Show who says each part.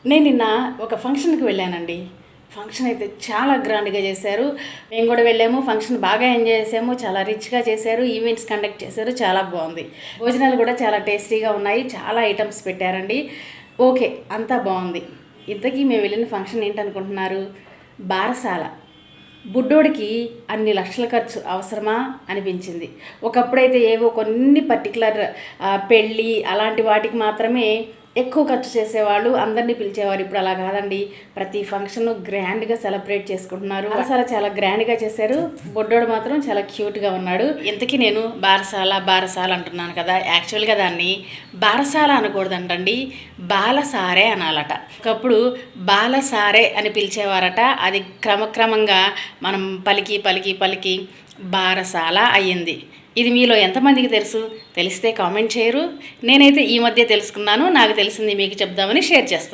Speaker 1: నేను నిన్న ఒక ఫంక్షన్కి వెళ్ళానండి. ఫంక్షన్ అయితే చాలా గ్రాండ్గా చేశారు. మేము కూడా వెళ్ళాము. ఫంక్షన్ బాగా ఎంజాయ్ చేసాము. చాలా రిచ్గా చేశారు. ఈవెంట్స్ కండక్ట్ చేశారు. చాలా బాగుంది. భోజనాలు కూడా చాలా టేస్టీగా ఉన్నాయి. చాలా ఐటమ్స్ పెట్టారండి. ఓకే, అంతా బాగుంది. ఇంతకీ మేము వెళ్ళిన ఫంక్షన్ ఏంటనుకుంటున్నారు? బారసాల. బుడ్డోడికి అన్ని లక్షల ఖర్చు అవసరమా అనిపించింది. ఒకప్పుడైతే ఏవో కొన్ని పర్టికులర్ పెళ్ళి అలాంటి వాటికి మాత్రమే ఎక్కువ ఖర్చు చేసేవాళ్ళు, అందరినీ పిలిచేవారు. ఇప్పుడు అలా కాదండి. ప్రతి ఫంక్షన్ గ్రాండ్గా సెలబ్రేట్ చేసుకుంటున్నారు. బారసాల చాలా గ్రాండ్గా చేశారు. బొడ్డోడు మాత్రం చాలా క్యూట్గా ఉన్నాడు. ఇంతకీ నేను బారసాల అంటున్నాను కదా, యాక్చువల్గా దాన్ని బారసాల అనకూడదంటండి, బాలసారే అనాలట. ఒకప్పుడు బాలసారే అని పిలిచేవారట. అది క్రమక్రమంగా మనం పలికి బారసాల అయ్యింది. ఇది మీలో ఎంతమందికి తెలుసు? తెలిస్తే కామెంట్ చేయరు. నేనైతే ఈ మధ్య తెలుసుకున్నాను. నాకు తెలిసింది మీకు చెప్దామని షేర్ చేస్తాను.